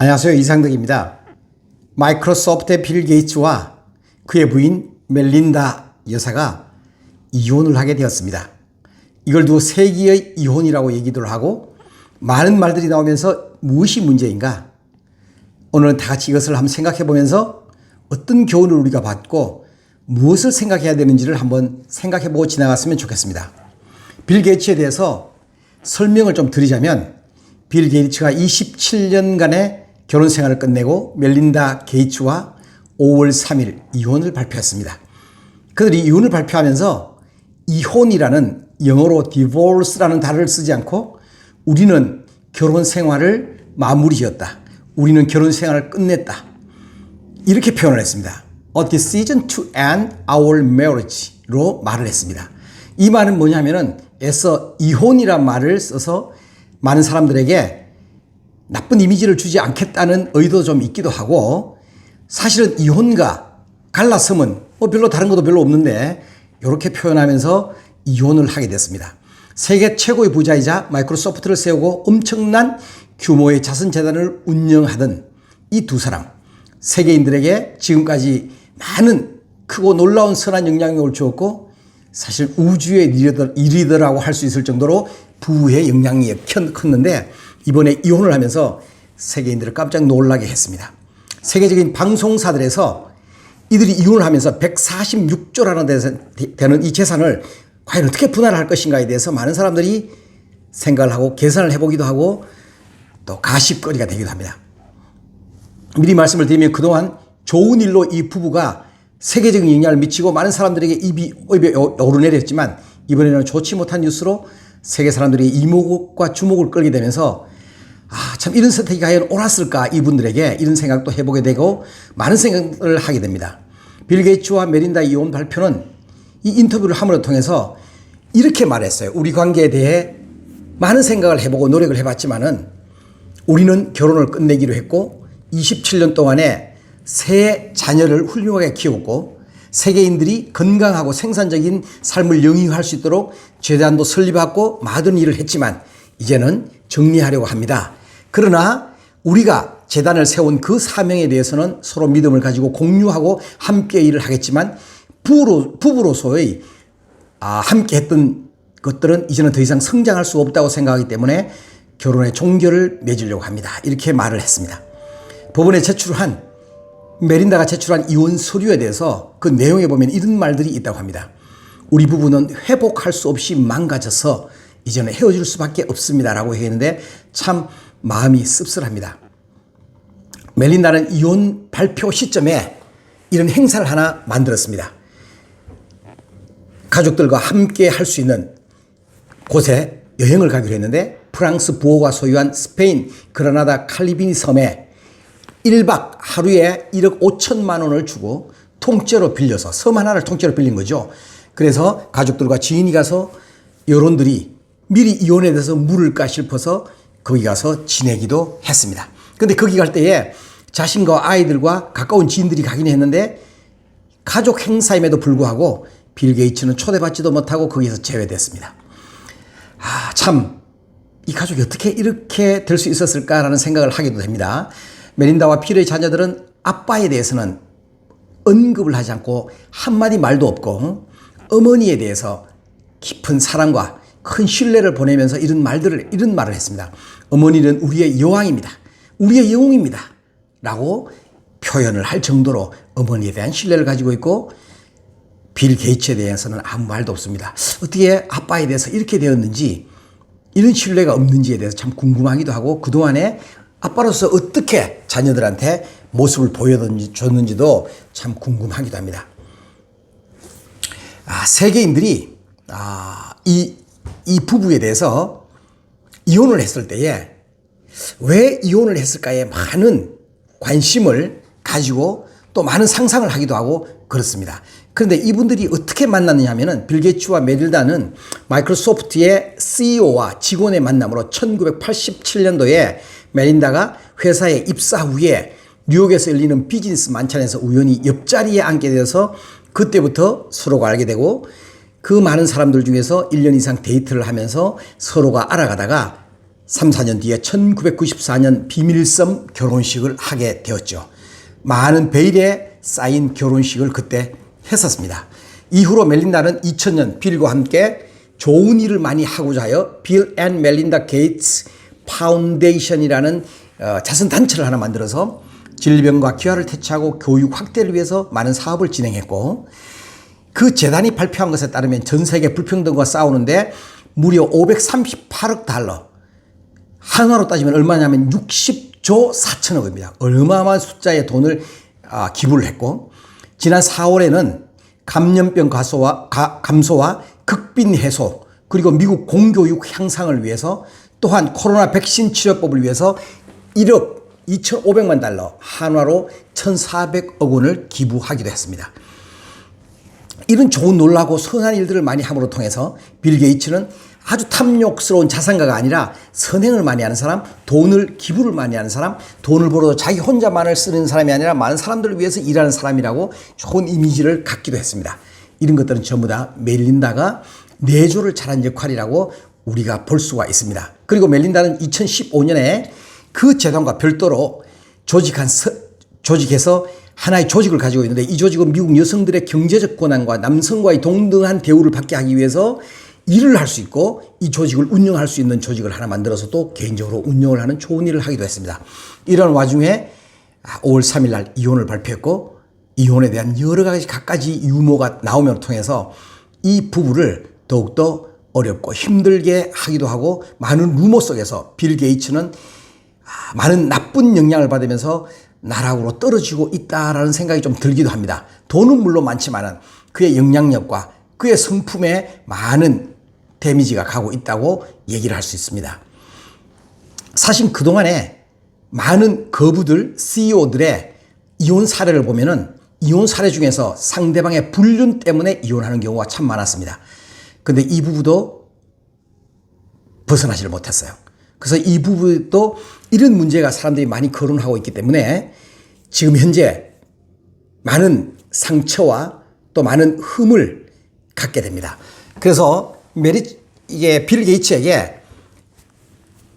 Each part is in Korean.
안녕하세요. 이상덕입니다. 마이크로소프트의 빌 게이츠와 그의 부인 멜린다 여사가 이혼을 하게 되었습니다. 이걸 두고 세기의 이혼이라고 얘기도 하고 많은 말들이 나오면서 무엇이 문제인가? 오늘은 다 같이 이것을 한번 생각해 보면서 어떤 교훈을 우리가 받고 무엇을 생각해야 되는지를 한번 생각해 보고 지나갔으면 좋겠습니다. 빌 게이츠에 대해서 설명을 좀 드리자면 빌 게이츠가 27년간의 결혼 생활을 끝내고 멜린다 게이츠와 5월 3일 이혼을 발표했습니다. 그들이 이혼을 발표하면서 이혼이라는 영어로 divorce라는 단어를 쓰지 않고 우리는 결혼 생활을 마무리 지었다. 우리는 결혼 생활을 끝냈다. 이렇게 표현을 했습니다. A decision to end our marriage로 말을 했습니다. 이 말은 뭐냐면은 애써 이혼이란 말을 써서 많은 사람들에게 나쁜 이미지를 주지 않겠다는 의도도 좀 있기도 하고 사실은 이혼과 갈라섬은 별로 다른 것도 별로 없는데 이렇게 표현하면서 이혼을 하게 됐습니다. 세계 최고의 부자이자 마이크로소프트를 세우고 엄청난 규모의 자선재단을 운영하던 이 두 사람 세계인들에게 지금까지 많은 크고 놀라운 선한 영향력을 주었고 사실 우주의 리더라고 할 수 있을 정도로 부의 영향력이 컸는데 이번에 이혼을 하면서 세계인들을 깜짝 놀라게 했습니다. 세계적인 방송사들에서 이들이 이혼을 하면서 146조라는 되는 이 재산을 과연 어떻게 분할할 것인가에 대해서 많은 사람들이 생각을 하고 계산을 해보기도 하고 또 가십거리가 되기도 합니다. 미리 말씀을 드리면 그동안 좋은 일로 이 부부가 세계적인 영향을 미치고 많은 사람들에게 입이 오르내렸지만 이번에는 좋지 못한 뉴스로 세계 사람들이 이목과 주목을 끌게 되면서 참 이런 선택이 과연 옳았을까 이분들에게 이런 생각도 해보게 되고 많은 생각을 하게 됩니다. 빌 게이츠와 멜린다 이혼 발표는 이 인터뷰를 함으로 통해서 이렇게 말했어요. 우리 관계에 대해 많은 생각을 해보고 노력을 해봤지만은 우리는 결혼을 끝내기로 했고 27년 동안에 세 자녀를 훌륭하게 키웠고 세계인들이 건강하고 생산적인 삶을 영위할 수 있도록 재단도 설립하고 많은 일을 했지만 이제는 정리하려고 합니다. 그러나 우리가 재단을 세운 그 사명에 대해서는 서로 믿음을 가지고 공유하고 함께 일을 하겠지만 부부로서의 함께 했던 것들은 이제는 더 이상 성장할 수 없다고 생각하기 때문에 결혼의 종결을 맺으려고 합니다. 이렇게 말을 했습니다. 법원에 멜린다가 제출한 이혼 서류에 대해서 그 내용에 보면 이런 말들이 있다고 합니다. 우리 부부는 회복할 수 없이 망가져서 이제는 헤어질 수밖에 없습니다라고 했는데 참 마음이 씁쓸합니다. 멜린다는 이혼 발표 시점에 이런 행사를 하나 만들었습니다. 가족들과 함께 할 수 있는 곳에 여행을 가기로 했는데 프랑스 부호가 소유한 스페인 그라나다 칼리비니 섬에 1박 하루에 1억 5천만 원을 주고 통째로 빌려서 섬 하나를 통째로 빌린 거죠. 그래서 가족들과 지인이 가서 여론들이 미리 이혼에 대해서 물을까 싶어서 거기 가서 지내기도 했습니다. 그런데 거기 갈 때에 자신과 아이들과 가까운 지인들이 가긴 했는데 가족 행사임에도 불구하고 빌 게이츠는 초대받지도 못하고 거기서 제외됐습니다. 참 이 가족이 어떻게 이렇게 될 수 있었을까라는 생각을 하기도 됩니다. 멜린다와 필의 자녀들은 아빠에 대해서는 언급을 하지 않고 한마디 말도 없고 어머니에 대해서 깊은 사랑과 큰 신뢰를 보내면서 이런 말을 했습니다. 어머니는 우리의 여왕입니다. 우리의 영웅입니다. 라고 표현을 할 정도로 어머니에 대한 신뢰를 가지고 있고 빌 게이츠에 대해서는 아무 말도 없습니다. 어떻게 아빠에 대해서 이렇게 되었는지 이런 신뢰가 없는지에 대해서 참 궁금하기도 하고 그동안에 아빠로서 어떻게 자녀들한테 모습을 보여줬는지도 참 궁금하기도 합니다. 세계인들이 이 부부에 대해서 이혼을 했을 때에 왜 이혼을 했을까에 많은 관심을 가지고 또 많은 상상을 하기도 하고 그렇습니다. 그런데 이분들이 어떻게 만났느냐 하면은 빌 게이츠와 멜린다는 마이크로소프트의 CEO와 직원의 만남으로 1987년도에 멜린다가 회사에 입사 후에 뉴욕에서 열리는 비즈니스 만찬에서 우연히 옆자리에 앉게 되어서 그때부터 서로가 알게 되고 그 많은 사람들 중에서 1년 이상 데이트를 하면서 서로가 알아가다가 3, 4년 뒤에 1994년 비밀섬 결혼식을 하게 되었죠. 많은 베일에 쌓인 결혼식을 그때 했었습니다. 이후로 멜린다는 2000년 빌과 함께 좋은 일을 많이 하고자 하여 빌 앤 멜린다 게이츠 파운데이션이라는 자선단체를 하나 만들어서 질병과 기아를 퇴치하고 교육 확대를 위해서 많은 사업을 진행했고, 그 재단이 발표한 것에 따르면 전 세계 불평등과 싸우는데 무려 538억 달러, 한화로 따지면 얼마냐면 60조 4천억입니다. 어마어마한 숫자의 돈을 기부를 했고, 지난 4월에는 감염병 감소와 극빈 해소, 그리고 미국 공교육 향상을 위해서, 또한 코로나 백신 치료법을 위해서 1억 2,500만 달러, 한화로 1,400억 원을 기부하기도 했습니다. 이런 좋은 놀라고 선한 일들을 많이 함으로 통해서 빌 게이츠는 아주 탐욕스러운 자산가가 아니라 선행을 많이 하는 사람, 돈을 기부를 많이 하는 사람, 돈을 벌어도 자기 혼자만을 쓰는 사람이 아니라 많은 사람들을 위해서 일하는 사람이라고 좋은 이미지를 갖기도 했습니다. 이런 것들은 전부 다 멜린다가 내조를 잘한 역할이라고 우리가 볼 수가 있습니다. 그리고 멜린다는 2015년에 그 재단과 별도로 조직해서 하나의 조직을 가지고 있는데, 이 조직은 미국 여성들의 경제적 권한과 남성과의 동등한 대우를 받게 하기 위해서 일을 할 수 있고, 이 조직을 운영할 수 있는 조직을 하나 만들어서 또 개인적으로 운영을 하는 좋은 일을 하기도 했습니다. 이런 와중에 5월 3일 날 이혼을 발표했고, 이혼에 대한 여러 가지 갖가지 유머가 나오며 통해서 이 부부를 더욱더 어렵고 힘들게 하기도 하고, 많은 루머 속에서 빌 게이츠는 많은 나쁜 영향을 받으면서 나락으로 떨어지고 있다라는 생각이 좀 들기도 합니다. 돈은 물론 많지만은 그의 영향력과 그의 성품에 많은 데미지가 가고 있다고 얘기를 할 수 있습니다. 사실 그동안에 많은 거부들, CEO들의 이혼 사례를 보면은 이혼 사례 중에서 상대방의 불륜 때문에 이혼하는 경우가 참 많았습니다. 근데 이 부부도 벗어나지를 못했어요. 그래서 이 부부도 이런 문제가 사람들이 많이 거론하고 있기 때문에 지금 현재 많은 상처와 또 많은 흠을 갖게 됩니다. 그래서 이게 빌 게이츠에게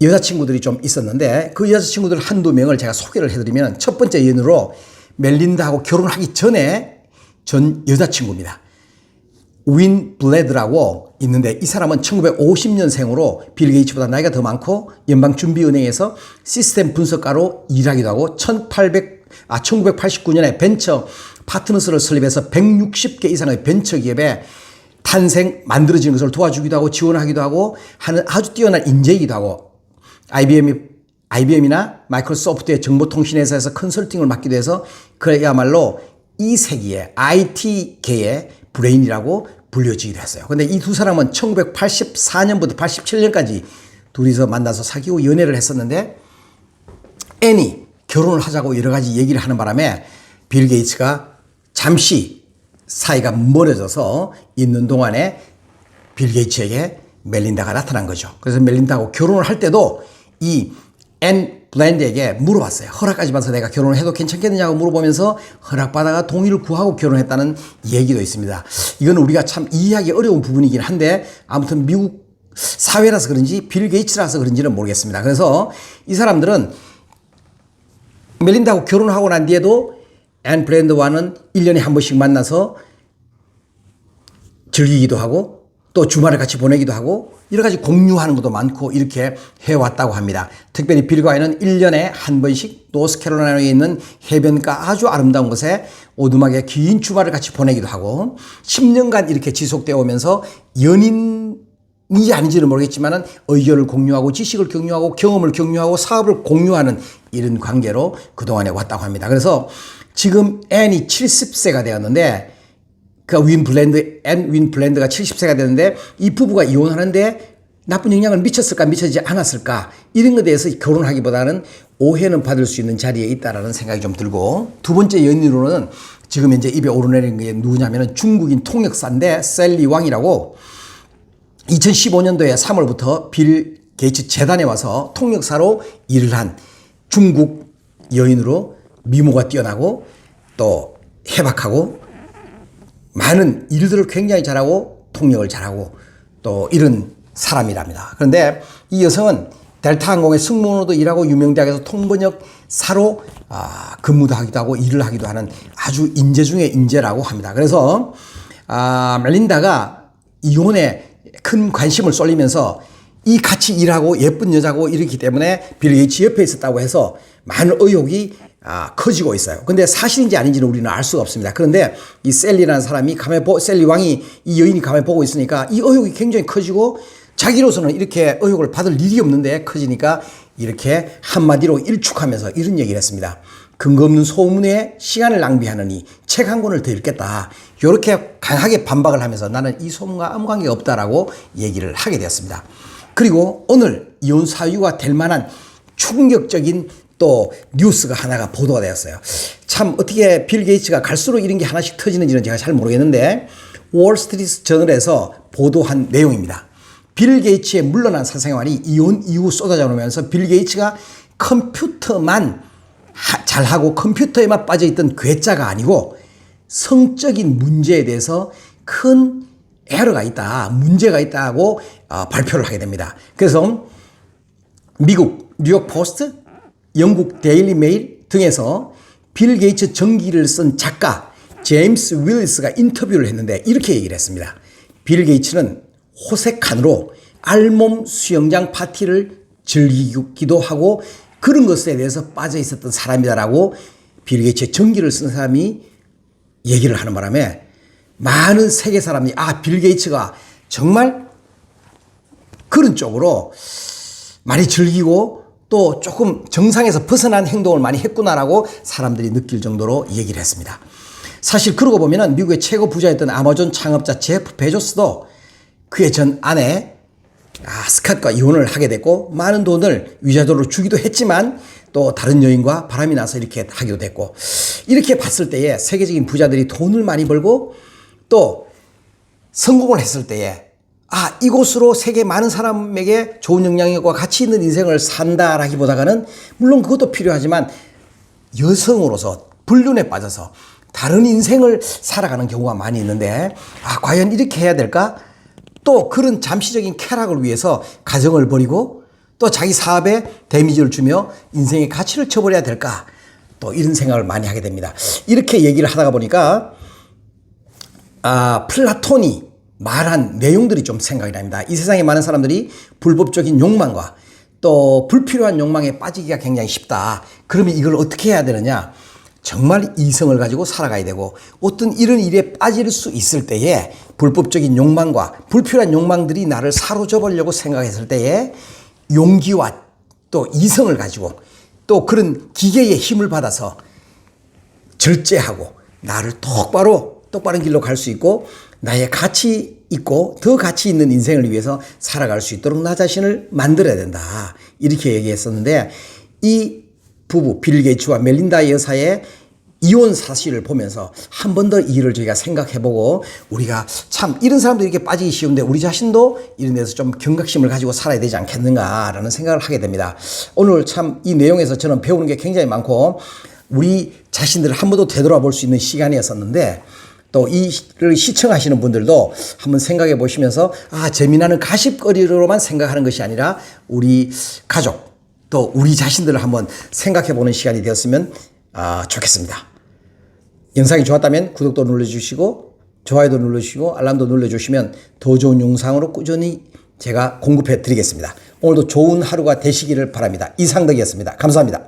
여자친구들이 좀 있었는데, 그 여자친구들 한두 명을 제가 소개를 해드리면, 첫 번째 연으로 멜린다하고 결혼하기 전에 전 여자친구입니다. 윈 블레드라고 있는데, 이 사람은 1950년생으로 빌 게이츠보다 나이가 더 많고 연방준비은행에서 시스템 분석가로 일하기도 하고 1989년에 벤처 파트너스를 설립해서 160개 이상의 벤처 기업에 만들어지는 것을 도와주기도 하고 지원하기도 하고 하는 아주 뛰어난 인재이기도 하고, IBM이나 마이크로소프트의 정보통신회사에서 컨설팅을 맡기도 해서 그야말로 이 세기의 IT계의 브레인이라고 불려지기도 했어요. 그런데 이 두 사람은 1984년부터 87년까지 둘이서 만나서 사귀고 연애를 했었는데, 애니 결혼을 하자고 여러 가지 얘기를 하는 바람에 빌 게이츠가 잠시 사이가 멀어져서 있는 동안에 빌 게이츠에게 멜린다가 나타난 거죠. 그래서 멜린다하고 결혼을 할 때도 이 앤 블랜드에게 물어봤어요. 허락까지 받아서 내가 결혼을 해도 괜찮겠느냐고 물어보면서 허락받아가 동의를 구하고 결혼했다는 얘기도 있습니다. 이건 우리가 참 이해하기 어려운 부분이긴 한데, 아무튼 미국 사회라서 그런지 빌 게이츠라서 그런지는 모르겠습니다. 그래서 이 사람들은 멜린다하고 결혼하고 난 뒤에도 앤 블랜드와는 1년에 한 번씩 만나서 즐기기도 하고, 또 주말을 같이 보내기도 하고, 여러 가지 공유하는 것도 많고 이렇게 해왔다고 합니다. 특별히 빌과는 1년에 한 번씩 노스캐롤라이나에 있는 해변가 아주 아름다운 곳에 오두막에 긴 주말을 같이 보내기도 하고, 10년간 이렇게 지속되어 오면서 연인인지 아닌지는 모르겠지만 의견을 공유하고 지식을 공유하고 경험을 공유하고 사업을 공유하는 이런 관계로 그동안에 왔다고 합니다. 그래서 지금 앤이 70세가 되었는데, 윈 블랜드가 70세가 되는데, 이 부부가 이혼하는데 나쁜 영향을 미쳤을까 미치지 않았을까, 이런 것에 대해서 결혼하기보다는 오해는 받을 수 있는 자리에 있다라는 생각이 좀 들고, 두 번째 연인으로는 지금 현재 입에 오르내리는 게 누구냐면은 중국인 통역사인데 셀리 왕이라고, 2015년도에 3월부터 빌 게이츠 재단에 와서 통역사로 일을 한 중국 여인으로 미모가 뛰어나고 또 해박하고 많은 일들을 굉장히 잘하고 통역을 잘하고 또 이런 사람이랍니다. 그런데 이 여성은 델타 항공의 승무원으로도 일하고 유명대학에서 통번역사로 근무도 하기도 하고 일을 하기도 하는 아주 인재 중에 인재라고 합니다. 그래서 멜린다가 이혼에 큰 관심을 쏠리면서 이 같이 일하고 예쁜 여자고 이렇기 때문에 빌 게이츠 옆에 있었다고 해서 많은 의혹이 커지고 있어요. 근데 사실인지 아닌지는 우리는 알 수가 없습니다. 그런데 이 셀리라는 사람이 셀리 왕이 이 여인이 가만히 보고 있으니까 이 의혹이 굉장히 커지고 자기로서는 이렇게 의혹을 받을 일이 없는데 커지니까 이렇게 한마디로 일축하면서 이런 얘기를 했습니다. 근거 없는 소문에 시간을 낭비하느니 책 한 권을 더 읽겠다. 이렇게 강하게 반박을 하면서 나는 이 소문과 아무 관계가 없다라고 얘기를 하게 되었습니다. 그리고 오늘 이혼 사유가 될 만한 충격적인 또 뉴스가 하나가 보도가 되었어요. 참 어떻게 빌 게이츠가 갈수록 이런 게 하나씩 터지는지는 제가 잘 모르겠는데 월스트리트 저널에서 보도한 내용입니다. 빌 게이츠의 물러난 사생활이 이혼 이후 쏟아져 나오면서 빌 게이츠가 컴퓨터만 잘하고 컴퓨터에만 빠져있던 괴짜가 아니고 성적인 문제에 대해서 큰 에러가 있다, 문제가 있다고 발표를 하게 됩니다. 그래서 미국 뉴욕 포스트, 영국 데일리 메일 등에서 빌 게이츠 전기를 쓴 작가 제임스 윌리스가 인터뷰를 했는데 이렇게 얘기를 했습니다. 빌 게이츠는 호색한으로 알몸 수영장 파티를 즐기기도 하고 그런 것에 대해서 빠져 있었던 사람이다라고 빌 게이츠의 전기를 쓴 사람이 얘기를 하는 바람에 많은 세계 사람이 빌 게이츠가 정말 그런 쪽으로 많이 즐기고 또 조금 정상에서 벗어난 행동을 많이 했구나라고 사람들이 느낄 정도로 얘기를 했습니다. 사실 그러고 보면은 미국의 최고 부자였던 아마존 창업자 제프 베조스도 그의 전 아내 스캇과 이혼을 하게 됐고 많은 돈을 위자료로 주기도 했지만 또 다른 여인과 바람이 나서 이렇게 하기도 됐고 이렇게 봤을 때에 세계적인 부자들이 돈을 많이 벌고 또 성공을 했을 때에 이곳으로 세계 많은 사람에게 좋은 영향력과 가치 있는 인생을 산다라기보다는 물론 그것도 필요하지만 여성으로서 불륜에 빠져서 다른 인생을 살아가는 경우가 많이 있는데 과연 이렇게 해야 될까? 또 그런 잠시적인 쾌락을 위해서 가정을 버리고 또 자기 사업에 데미지를 주며 인생의 가치를 쳐버려야 될까? 또 이런 생각을 많이 하게 됩니다. 이렇게 얘기를 하다가 보니까 플라톤이 말한 내용들이 좀 생각이 납니다. 이 세상에 많은 사람들이 불법적인 욕망과 또 불필요한 욕망에 빠지기가 굉장히 쉽다. 그러면 이걸 어떻게 해야 되느냐? 정말 이성을 가지고 살아가야 되고 어떤 이런 일에 빠질 수 있을 때에 불법적인 욕망과 불필요한 욕망들이 나를 사로잡으려고 생각했을 때에 용기와 또 이성을 가지고 또 그런 기계의 힘을 받아서 절제하고 나를 똑바른 길로 갈 수 있고 나의 가치 있고 더 가치 있는 인생을 위해서 살아갈 수 있도록 나 자신을 만들어야 된다. 이렇게 얘기했었는데 이 부부 빌 게이츠와 멜린다 여사의 이혼 사실을 보면서 한 번 더 이 일을 저희가 생각해보고 우리가 참 이런 사람들이 이렇게 빠지기 쉬운데 우리 자신도 이런 데서 좀 경각심을 가지고 살아야 되지 않겠는가라는 생각을 하게 됩니다. 오늘 참 이 내용에서 저는 배우는 게 굉장히 많고 우리 자신들을 한 번 더 되돌아볼 수 있는 시간이었었는데 또 이를 시청하시는 분들도 한번 생각해 보시면서 재미나는 가십거리로만 생각하는 것이 아니라 우리 가족 또 우리 자신들을 한번 생각해 보는 시간이 되었으면 좋겠습니다. 영상이 좋았다면 구독도 눌러주시고 좋아요도 눌러주시고 알람도 눌러주시면 더 좋은 영상으로 꾸준히 제가 공급해 드리겠습니다. 오늘도 좋은 하루가 되시기를 바랍니다. 이상덕이었습니다. 감사합니다.